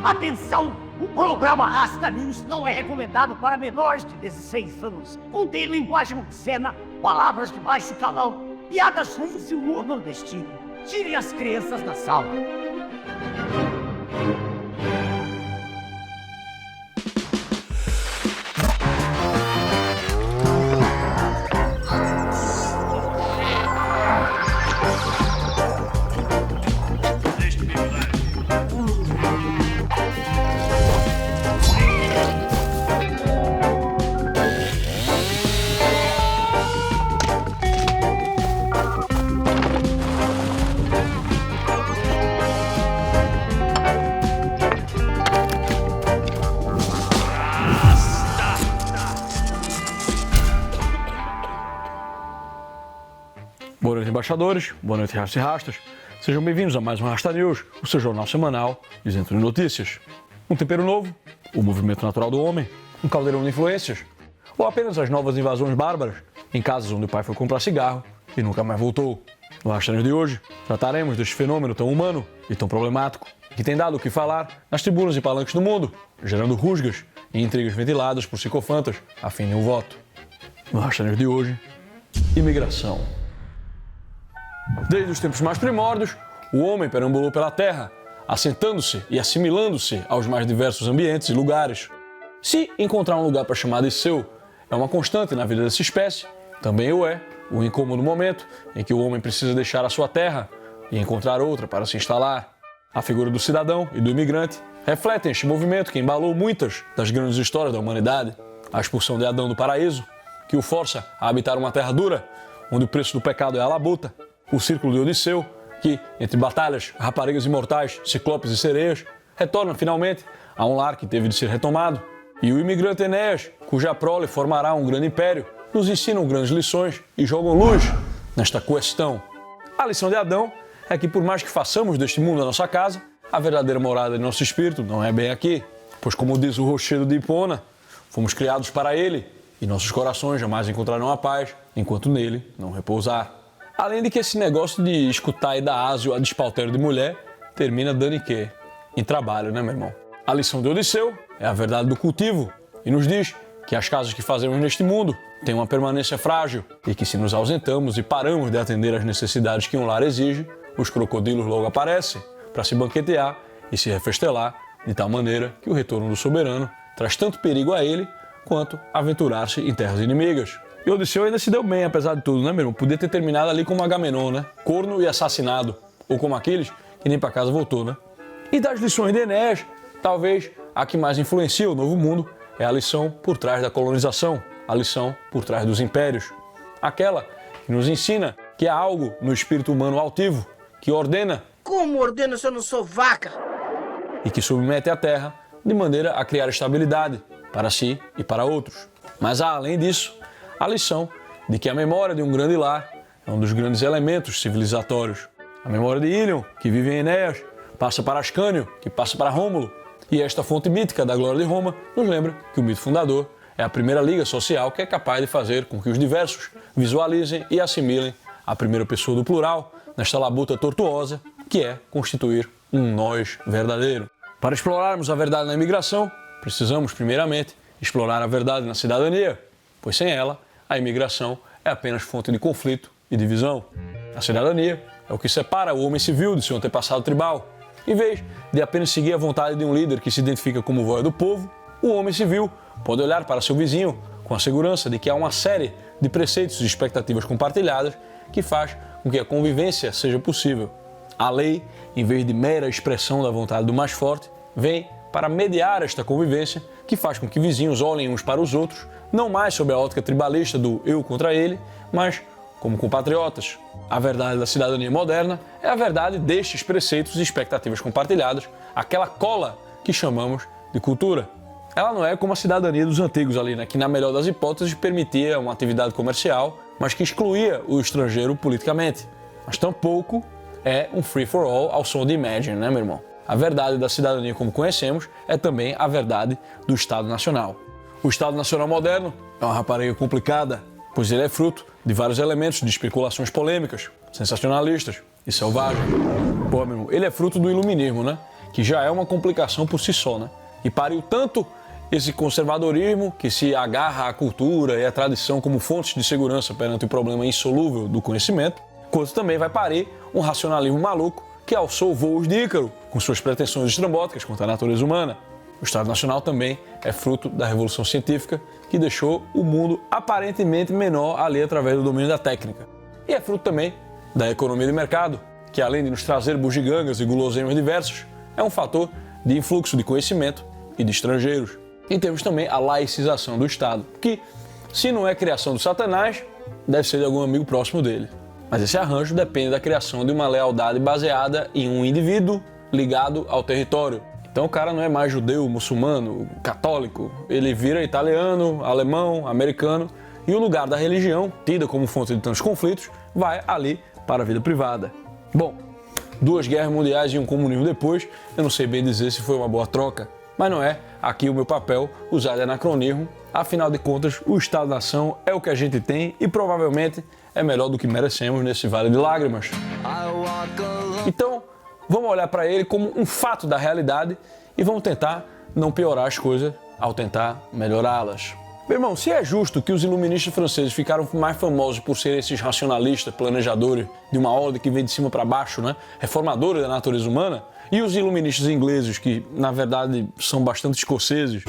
Atenção! O programa Rasta News não é recomendado para menores de 16 anos. Contém linguagem obscena, palavras de baixo calão, piadas ruins e humor nordestino. Tire as crianças da sala. Boa noite, embaixadores. Boa noite, rastas e rastas. Sejam bem-vindos a mais um Rasta News, o seu jornal semanal isento de notícias. Um tempero novo, o movimento natural do homem, um caldeirão de influências, ou apenas as novas invasões bárbaras em casas onde o pai foi comprar cigarro e nunca mais voltou. No Rasta News de hoje, trataremos deste fenômeno tão humano e tão problemático, que tem dado o que falar nas tribunas e palanques do mundo, gerando rusgas e intrigas ventiladas por psicofantas a fim de um voto. No Rasta News de hoje, imigração. Desde os tempos mais primórdios, o homem perambulou pela terra, assentando-se e assimilando-se aos mais diversos ambientes e lugares. Se encontrar um lugar para chamar de seu é uma constante na vida dessa espécie, também o é o incômodo momento em que o homem precisa deixar a sua terra e encontrar outra para se instalar. A figura do cidadão e do imigrante refletem este movimento que embalou muitas das grandes histórias da humanidade. A expulsão de Adão do paraíso, que o força a habitar uma terra dura, onde o preço do pecado é a labuta. O círculo de Odisseu, que, entre batalhas, raparigas imortais, ciclopes e sereias, retorna finalmente a um lar que teve de ser retomado. E o imigrante Enéas, cuja prole formará um grande império, nos ensinam grandes lições e jogam luz nesta questão. A lição de Adão é que, por mais que façamos deste mundo a nossa casa, a verdadeira morada de nosso espírito não é bem aqui, pois, como diz o Rochedo de Hipona, fomos criados para ele e nossos corações jamais encontrarão a paz enquanto nele não repousar. Além de que esse negócio de escutar e dar ásio a despautério de mulher termina dando em quê? Em trabalho, né, meu irmão? A lição de Odisseu é a verdade do cultivo e nos diz que as casas que fazemos neste mundo têm uma permanência frágil e que se nos ausentamos e paramos de atender às necessidades que um lar exige, os crocodilos logo aparecem para se banquetear e se refestelar de tal maneira que o retorno do soberano traz tanto perigo a ele quanto aventurar-se em terras inimigas. E Odisseu ainda se deu bem, apesar de tudo, né, meu irmão? Podia ter terminado ali como Agamenon, né? Corno e assassinado. Ou como Aquiles, que nem pra casa voltou, né? E das lições de Enéas, talvez a que mais influencia o novo mundo é a lição por trás da colonização, a lição por trás dos impérios. Aquela que nos ensina que há algo no espírito humano altivo, que ordena... Como ordena se eu não sou vaca? E que submete a terra de maneira a criar estabilidade para si e para outros. Mas há, além disso, a lição de que a memória de um grande lar é um dos grandes elementos civilizatórios. A memória de Ílion, que vive em Enéas, passa para Ascânio, que passa para Rômulo. E esta fonte mítica da glória de Roma nos lembra que o mito fundador é a primeira liga social que é capaz de fazer com que os diversos visualizem e assimilem a primeira pessoa do plural nesta labuta tortuosa que é constituir um nós verdadeiro. Para explorarmos a verdade na imigração, precisamos, primeiramente, explorar a verdade na cidadania, pois sem ela, a imigração é apenas fonte de conflito e divisão. A cidadania é o que separa o homem civil de seu antepassado tribal. Em vez de apenas seguir a vontade de um líder que se identifica como voz do povo, o homem civil pode olhar para seu vizinho com a segurança de que há uma série de preceitos e expectativas compartilhadas que faz com que a convivência seja possível. A lei, em vez de mera expressão da vontade do mais forte, vem para mediar esta convivência que faz com que vizinhos olhem uns para os outros, não mais sob a ótica tribalista do eu contra ele, mas como compatriotas. A verdade da cidadania moderna é a verdade destes preceitos e expectativas compartilhadas, aquela cola que chamamos de cultura. Ela não é como a cidadania dos antigos ali, né, que na melhor das hipóteses permitia uma atividade comercial, mas que excluía o estrangeiro politicamente. Mas tampouco é um free-for-all ao som de Imagine, né, meu irmão? A verdade da cidadania como conhecemos é também a verdade do Estado Nacional. O Estado Nacional moderno é uma rapariga complicada, pois ele é fruto de vários elementos de especulações polêmicas, sensacionalistas e selvagens. Pô, meu irmão, ele é fruto do iluminismo, né? que já é uma complicação por si só, né? E pariu tanto esse conservadorismo que se agarra à cultura e à tradição como fontes de segurança perante o problema insolúvel do conhecimento, quanto também vai parir um racionalismo maluco que alçou voos de Ícaro com suas pretensões estrambóticas contra a natureza humana. O Estado Nacional também é fruto da Revolução Científica que deixou o mundo aparentemente menor ali através do domínio da técnica. E é fruto também da economia de mercado, que além de nos trazer bugigangas e guloseimas diversos, é um fator de influxo de conhecimento e de estrangeiros. E temos também a laicização do Estado, que, se não é criação do Satanás, deve ser de algum amigo próximo dele. Mas esse arranjo depende da criação de uma lealdade baseada em um indivíduo ligado ao território. Então o cara não é mais judeu, muçulmano, católico, ele vira italiano, alemão, americano, e o lugar da religião, tida como fonte de tantos conflitos, vai ali para a vida privada. Bom, 2 guerras mundiais e um comunismo depois, eu não sei bem dizer se foi uma boa troca, mas não é aqui o meu papel usar de anacronismo. Afinal de contas, o Estado-nação é o que a gente tem e provavelmente é melhor do que merecemos nesse vale de lágrimas. Então, vamos olhar para ele como um fato da realidade e vamos tentar não piorar as coisas ao tentar melhorá-las. Meu irmão, se é justo que os iluministas franceses ficaram mais famosos por serem esses racionalistas, planejadores de uma ordem que vem de cima para baixo, né? Reformadores da natureza humana, e os iluministas ingleses, que na verdade são bastante escoceses,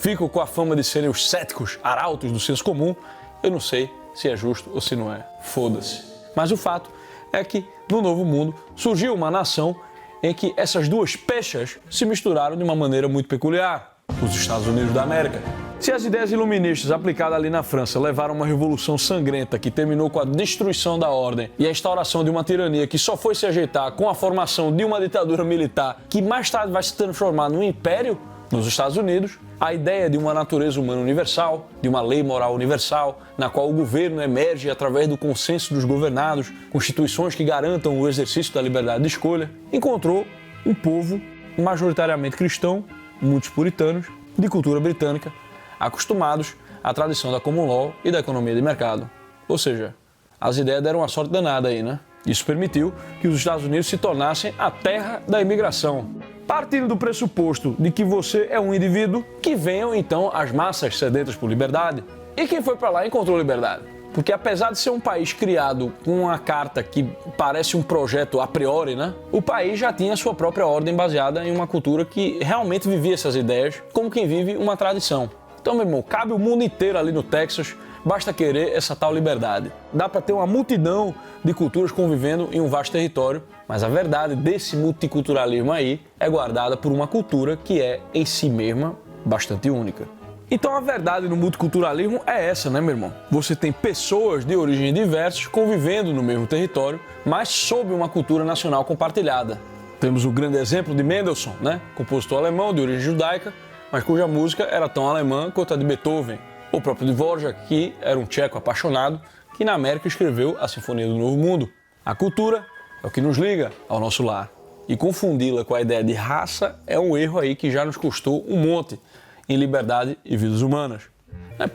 ficam com a fama de serem os céticos, arautos do senso comum, eu não sei se é justo ou se não é. Foda-se. Mas o fato é que no Novo Mundo surgiu uma nação em que essas duas pechas se misturaram de uma maneira muito peculiar, os Estados Unidos da América. Se as ideias iluministas aplicadas ali na França levaram a uma revolução sangrenta que terminou com a destruição da ordem e a instauração de uma tirania que só foi se ajeitar com a formação de uma ditadura militar que mais tarde vai se transformar num império nos Estados Unidos, a ideia de uma natureza humana universal, de uma lei moral universal, na qual o governo emerge através do consenso dos governados, constituições que garantam o exercício da liberdade de escolha, encontrou um povo majoritariamente cristão, muitos puritanos, de cultura britânica, acostumados à tradição da common law e da economia de mercado. Ou seja, as ideias deram uma sorte danada aí, né? Isso permitiu que os Estados Unidos se tornassem a terra da imigração. Partindo do pressuposto de que você é um indivíduo, que venham então as massas sedentas por liberdade. E quem foi para lá encontrou liberdade. Porque apesar de ser um país criado com uma carta que parece um projeto a priori, né? O país já tinha sua própria ordem baseada em uma cultura que realmente vivia essas ideias como quem vive uma tradição. Então, meu irmão, cabe o mundo inteiro ali no Texas, basta querer essa tal liberdade. Dá para ter uma multidão de culturas convivendo em um vasto território, mas a verdade desse multiculturalismo aí é guardada por uma cultura que é, em si mesma, bastante única. Então a verdade no multiculturalismo é essa, né, meu irmão? Você tem pessoas de origens diversas convivendo no mesmo território, mas sob uma cultura nacional compartilhada. Temos o grande exemplo de Mendelssohn, né? Compositor alemão de origem judaica, mas cuja música era tão alemã quanto a de Beethoven. O próprio Dvorak, que era um tcheco apaixonado, que na América escreveu a Sinfonia do Novo Mundo. A cultura é o que nos liga ao nosso lar. E confundi-la com a ideia de raça é um erro aí que já nos custou um monte em liberdade e vidas humanas.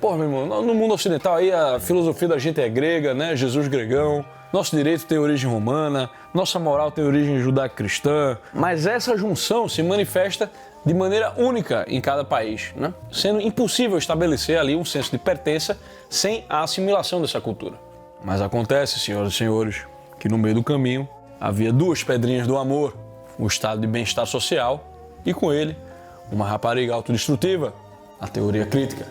Porra, meu irmão, no mundo ocidental aí a filosofia da gente é grega, né? Jesus gregão, nosso direito tem origem romana, nossa moral tem origem judaico-cristã, mas essa junção se manifesta de maneira única em cada país, né? Sendo impossível estabelecer ali um senso de pertença sem a assimilação dessa cultura. Mas acontece, senhoras e senhores, que no meio do caminho havia duas pedrinhas do amor, o estado de bem-estar social e com ele uma rapariga autodestrutiva, a teoria crítica.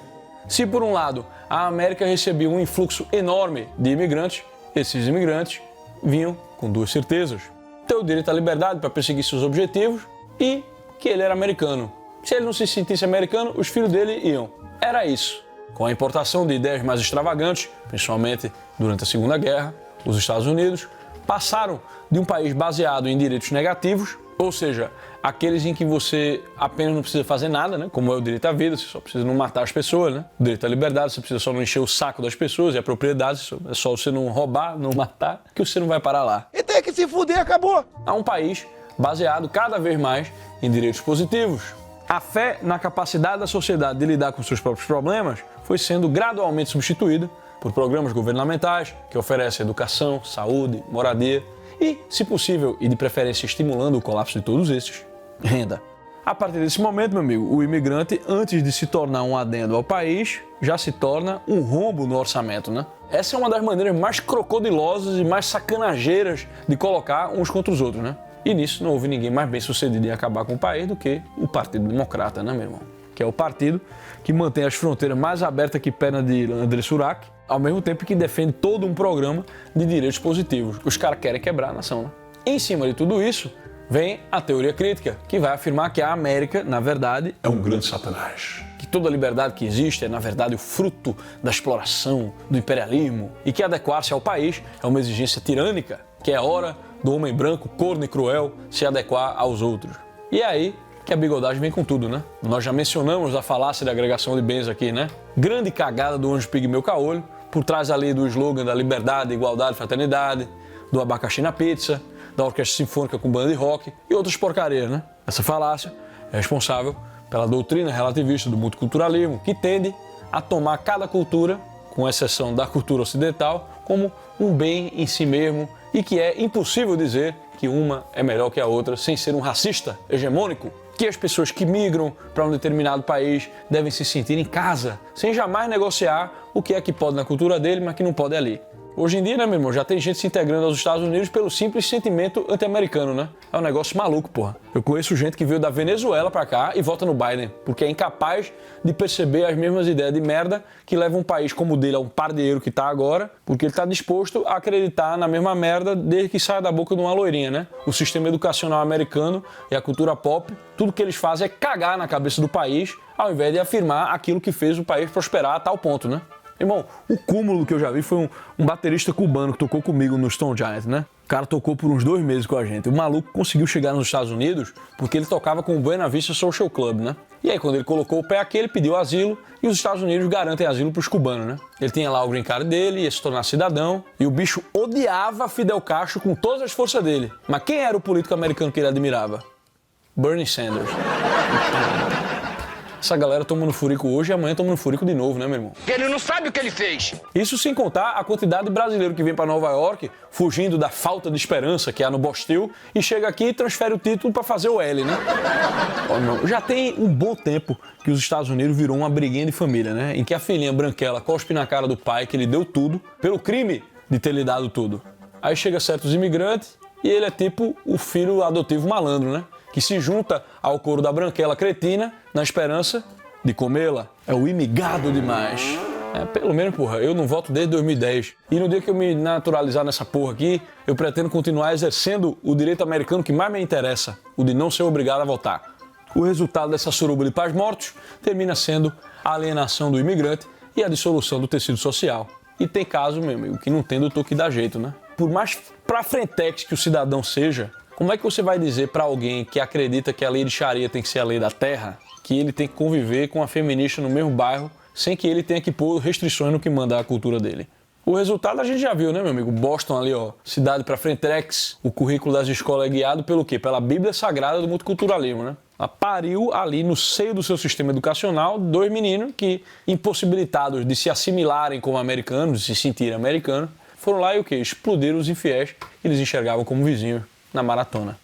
Se por um lado a América recebia um influxo enorme de imigrantes, esses imigrantes vinham com duas certezas: ter o direito à liberdade para perseguir seus objetivos e que ele era americano. Se ele não se sentisse americano, os filhos dele iam. Era isso. Com a importação de ideias mais extravagantes, principalmente durante a Segunda Guerra, os Estados Unidos passaram de um país baseado em direitos negativos, ou seja, aqueles em que você apenas não precisa fazer nada, né? Como é o direito à vida, você só precisa não matar as pessoas, né? O direito à liberdade, você precisa só não encher o saco das pessoas, e a propriedade, é só você não roubar, não matar, que você não vai parar lá. E tem que se fuder, acabou! Há um país baseado cada vez mais em direitos positivos. A fé na capacidade da sociedade de lidar com seus próprios problemas foi sendo gradualmente substituída por programas governamentais que oferecem educação, saúde, moradia e, se possível, e de preferência estimulando o colapso de todos esses, renda. A partir desse momento, meu amigo, o imigrante, antes de se tornar um adendo ao país, já se torna um rombo no orçamento, né? Essa é uma das maneiras mais crocodilosas e mais sacanageiras de colocar uns contra os outros, né? E nisso não houve ninguém mais bem sucedido em acabar com o país do que o Partido Democrata, né, meu irmão? Que é o partido que mantém as fronteiras mais abertas que perna de André Surak, ao mesmo tempo que defende todo um programa de direitos positivos. Os caras querem quebrar a nação, né? Em cima de tudo isso, vem a teoria crítica, que vai afirmar que a América, na verdade, é um grande satanás. Que toda liberdade que existe é, na verdade, o fruto da exploração, do imperialismo, e que adequar-se ao país é uma exigência tirânica, que é a hora do homem branco, corno e cruel, se adequar aos outros. E é aí que a bigodagem vem com tudo, né? Nós já mencionamos a falácia da agregação de bens aqui, né? Grande cagada do anjo pigmeu caolho, por trás ali do slogan da liberdade, igualdade, fraternidade, do abacaxi na pizza, da orquestra sinfônica com banda de rock e outras porcarias, né? Essa falácia é responsável pela doutrina relativista do multiculturalismo, que tende a tomar cada cultura, com exceção da cultura ocidental, como um bem em si mesmo e que é impossível dizer que uma é melhor que a outra sem ser um racista hegemônico. Que as pessoas que migram para um determinado país devem se sentir em casa, sem jamais negociar o que é que pode na cultura dele, mas que não pode ali. Hoje em dia, né, meu irmão, já tem gente se integrando aos Estados Unidos pelo simples sentimento anti-americano, né? É um negócio maluco, porra. Eu conheço gente que veio da Venezuela pra cá e vota no Biden, porque é incapaz de perceber as mesmas ideias de merda que levam um país como o dele a um par de euro que tá agora, porque ele tá disposto a acreditar na mesma merda desde que saia da boca de uma loirinha, né? O sistema educacional americano e a cultura pop, tudo que eles fazem é cagar na cabeça do país, ao invés de afirmar aquilo que fez o país prosperar a tal ponto, né? Irmão, o cúmulo que eu já vi foi um baterista cubano que tocou comigo no Stone Giant, né? O cara tocou por uns 2 meses com a gente. O maluco conseguiu chegar nos Estados Unidos porque ele tocava com o Buena Vista Social Club, né? E aí, quando ele colocou o pé aqui, ele pediu asilo e os Estados Unidos garantem asilo pros cubanos, né? Ele tinha lá o green card dele, ia se tornar cidadão e o bicho odiava Fidel Castro com todas as forças dele. Mas quem era o político americano que ele admirava? Bernie Sanders. Essa galera toma no furico hoje e amanhã toma no furico de novo, né, meu irmão? Ele não sabe o que ele fez. Isso sem contar a quantidade de brasileiro que vem para Nova York fugindo da falta de esperança que há no Bostil e chega aqui e transfere o título para fazer o L, né? Ó, irmão, já tem um bom tempo que os Estados Unidos virou uma briguinha de família, né? Em que a filhinha branquela cospe na cara do pai que lhe deu tudo pelo crime de ter lhe dado tudo. Aí chega certos imigrantes e ele é tipo o filho adotivo malandro, né? Que se junta ao coro da branquela cretina na esperança de comê-la. É o imigado demais. Pelo menos, porra, eu não voto desde 2010. E no dia que eu me naturalizar nessa porra aqui, eu pretendo continuar exercendo o direito americano que mais me interessa, o de não ser obrigado a votar. O resultado dessa suruba de pais mortos termina sendo a alienação do imigrante e a dissolução do tecido social. E tem caso, meu amigo, que não tem doutor que dá jeito, né? Por mais pra frentex que o cidadão seja, como é que você vai dizer pra alguém que acredita que a lei de Sharia tem que ser a lei da terra, que ele tem que conviver com a feminista no mesmo bairro, sem que ele tenha que pôr restrições no que manda a cultura dele? O resultado a gente já viu, né, meu amigo? Boston ali, ó, cidade pra frentex, o currículo das escolas é guiado pelo quê? Pela Bíblia Sagrada do multiculturalismo, né? Ela pariu ali no seio do seu sistema educacional 2 meninos que, impossibilitados de se assimilarem como americanos, de se sentirem americanos, foram lá e o quê? Explodiram os infiéis que eles enxergavam como vizinhos na maratona.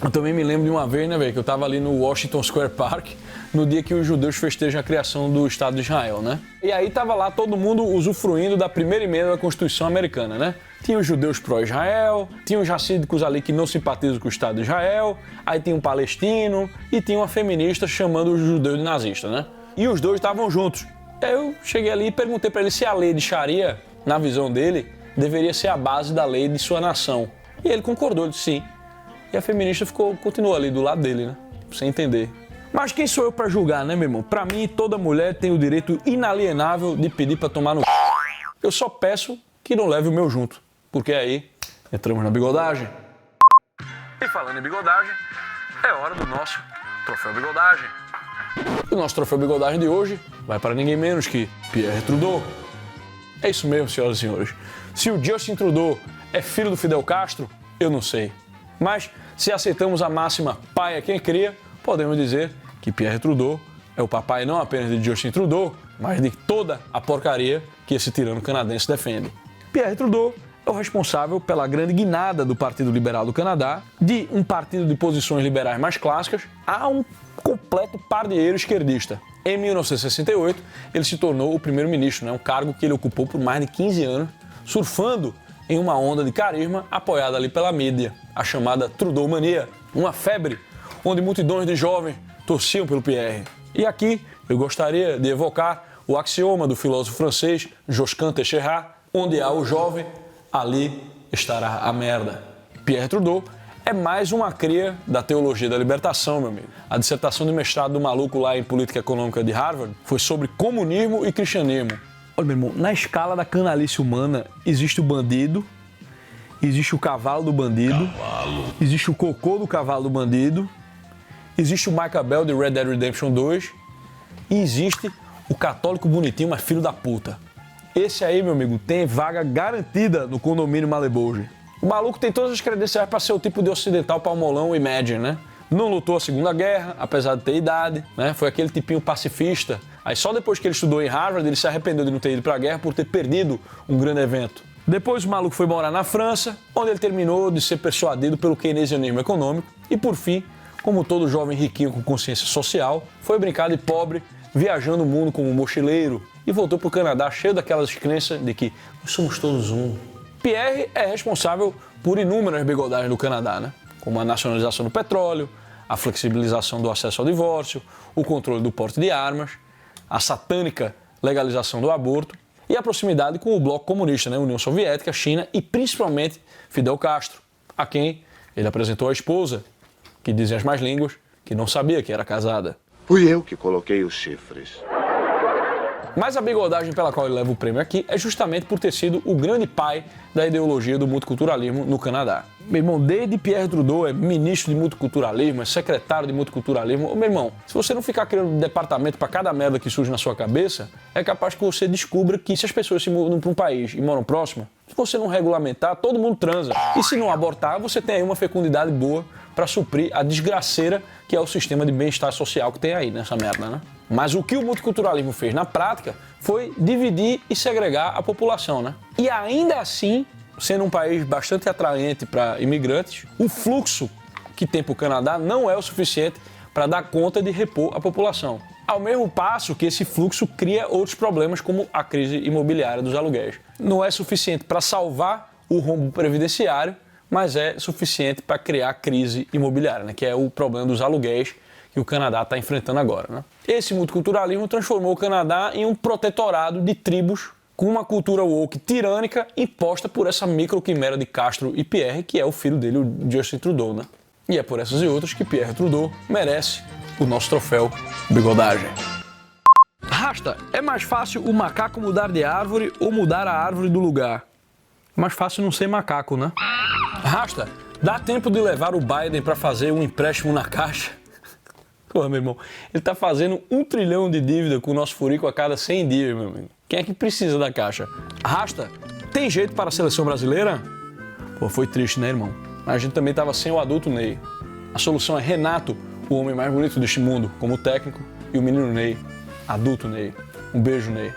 Eu também me lembro de uma vez, né, velho, que eu tava ali no Washington Square Park, no dia que os judeus festejam a criação do Estado de Israel, né? E aí tava lá todo mundo usufruindo da primeira emenda da Constituição americana, né? Tinha os judeus pró-Israel, tinha os racídicos ali que não simpatizam com o Estado de Israel, aí tinha um palestino e tinha uma feminista chamando os judeus de nazistas, né? E os dois estavam juntos. Aí eu cheguei ali e perguntei pra ele se a lei de Sharia, na visão dele, deveria ser a base da lei de sua nação. E ele concordou, ele disse sim. E a feminista continuou ali do lado dele, né? Sem entender. Mas quem sou eu pra julgar, né, meu irmão? Pra mim, toda mulher tem o direito inalienável de pedir pra tomar no c... Eu só peço que não leve o meu junto. Porque aí, entramos na bigodagem. E falando em bigodagem, é hora do nosso Troféu Bigodagem. E o nosso Troféu Bigodagem de hoje vai para ninguém menos que Pierre Trudeau. É isso mesmo, senhoras e senhores. Se o Justin Trudeau é filho do Fidel Castro, eu não sei. Mas, se aceitamos a máxima pai é quem cria, podemos dizer que Pierre Trudeau é o papai não apenas de Justin Trudeau, mas de toda a porcaria que esse tirano canadense defende. Pierre Trudeau é o responsável pela grande guinada do Partido Liberal do Canadá, de um partido de posições liberais mais clássicas a um completo pardieiro esquerdista. Em 1968, ele se tornou o primeiro-ministro, um cargo que ele ocupou por mais de 15 anos, surfando em uma onda de carisma apoiada ali pela mídia, a chamada Trudeau-mania, uma febre onde multidões de jovens torciam pelo Pierre. E aqui eu gostaria de evocar o axioma do filósofo francês Josquin Técherat, onde há o jovem, ali estará a merda. Pierre Trudeau é mais uma cria da teologia da libertação, meu amigo. A dissertação de mestrado do maluco lá em política econômica de Harvard foi sobre comunismo e cristianismo. Olha, meu irmão, na escala da canalice humana existe o bandido, existe o cavalo do bandido, existe o cocô do cavalo do bandido, existe o Michael Bell de Red Dead Redemption 2 e existe o católico bonitinho, mas filho da puta. Esse aí, meu amigo, tem vaga garantida no condomínio Malebouge. O maluco tem todas as credenciais para ser o tipo de ocidental palmolão Imagine, né? Não lutou a Segunda Guerra, apesar de ter idade, né? Foi aquele tipinho pacifista. Aí só depois que ele estudou em Harvard, ele se arrependeu de não ter ido para a guerra por ter perdido um grande evento. Depois o maluco foi morar na França, onde ele terminou de ser persuadido pelo keynesianismo econômico e, por fim, como todo jovem riquinho com consciência social, foi brincar de pobre, viajando o mundo como mochileiro e voltou para o Canadá cheio daquelas crenças de que nós somos todos um. Pierre é responsável por inúmeras bigodagens do Canadá, né? Como a nacionalização do petróleo, a flexibilização do acesso ao divórcio, o controle do porte de armas, a satânica legalização do aborto e a proximidade com o bloco comunista, né? União Soviética, China e principalmente Fidel Castro, a quem ele apresentou a esposa, que dizem as más línguas, que não sabia que era casada. Fui eu que coloquei os chifres. Mas a bigodagem pela qual ele leva o prêmio aqui é justamente por ter sido o grande pai da ideologia do multiculturalismo no Canadá. Meu irmão, desde Pierre Trudeau é ministro de multiculturalismo, é secretário de multiculturalismo. Ô, meu irmão, se você não ficar criando um departamento para cada merda que surge na sua cabeça, é capaz que você descubra que se as pessoas se mudam para um país e moram próximo, se você não regulamentar, todo mundo transa. E se não abortar, você tem aí uma fecundidade boa para suprir a desgraceira que é o sistema de bem-estar social que tem aí nessa merda, né? Mas o que o multiculturalismo fez na prática foi dividir e segregar a população, né? E ainda assim, sendo um país bastante atraente para imigrantes, o fluxo que tem para o Canadá não é o suficiente para dar conta de repor a população. Ao mesmo passo que esse fluxo cria outros problemas como a crise imobiliária dos aluguéis. Não é suficiente para salvar o rombo previdenciário, mas é suficiente para criar crise imobiliária, né? Que é o problema dos aluguéis que o Canadá está enfrentando agora, né? Esse multiculturalismo transformou o Canadá em um protetorado de tribos com uma cultura woke tirânica imposta por essa microquimera de Castro e Pierre, que é o filho dele, o Justin Trudeau, né? E é por essas e outras que Pierre Trudeau merece o nosso troféu bigodagem. Rasta, é mais fácil o macaco mudar de árvore ou mudar a árvore do lugar? É mais fácil não ser macaco, né? Rasta, dá tempo de levar o Biden para fazer um empréstimo na Caixa? Pô, meu irmão, ele tá fazendo 1 trilhão de dívida com o nosso furico a cada 100 dias, meu amigo. Quem é que precisa da Caixa? Rasta, tem jeito para a seleção brasileira? Pô, foi triste, né, irmão? Mas a gente também tava sem o adulto Ney. A solução é Renato, o homem mais bonito deste mundo, como técnico, e o menino Ney, adulto Ney. Um beijo, Ney.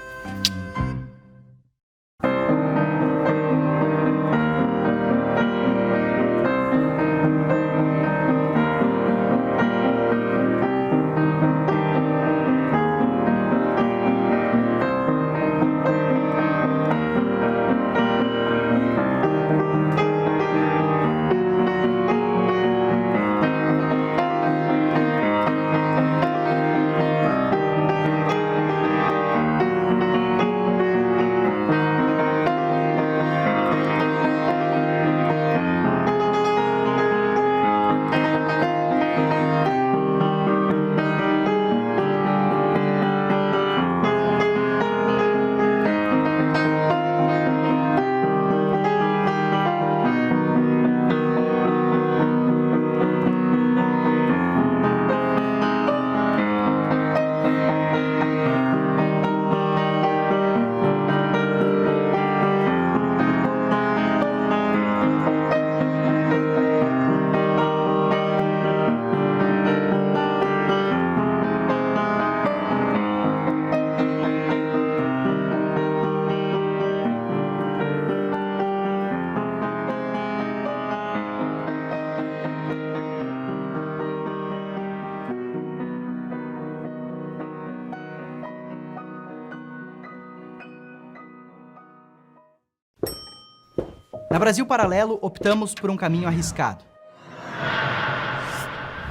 Na Brasil Paralelo, optamos por um caminho arriscado.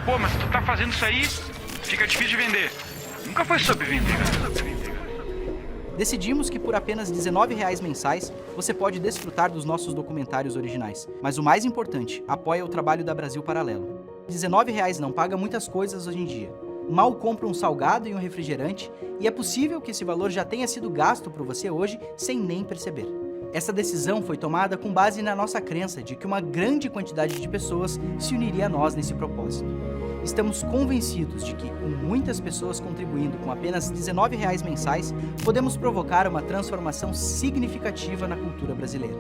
Pô, mas tu tá fazendo isso aí, fica difícil de vender. Nunca foi sobre vender. Decidimos que por apenas R$19 mensais, você pode desfrutar dos nossos documentários originais. Mas o mais importante, apoia o trabalho da Brasil Paralelo. R$19 não paga muitas coisas hoje em dia. Mal compra um salgado e um refrigerante, e é possível que esse valor já tenha sido gasto por você hoje sem nem perceber. Essa decisão foi tomada com base na nossa crença de que uma grande quantidade de pessoas se uniria a nós nesse propósito. Estamos convencidos de que, com muitas pessoas contribuindo com apenas R$19 mensais, podemos provocar uma transformação significativa na cultura brasileira.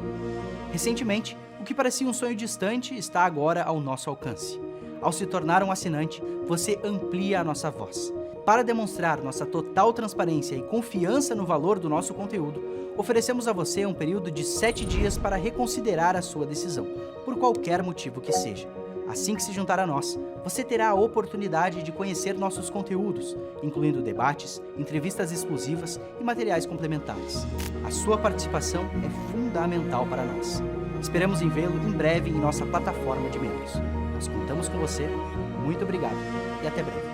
Recentemente, o que parecia um sonho distante está agora ao nosso alcance. Ao se tornar um assinante, você amplia a nossa voz. Para demonstrar nossa total transparência e confiança no valor do nosso conteúdo, oferecemos a você um período de 7 dias para reconsiderar a sua decisão, por qualquer motivo que seja. Assim que se juntar a nós, você terá a oportunidade de conhecer nossos conteúdos, incluindo debates, entrevistas exclusivas e materiais complementares. A sua participação é fundamental para nós. Esperamos em vê-lo em breve em nossa plataforma de membros. Nós contamos com você, muito obrigado e até breve.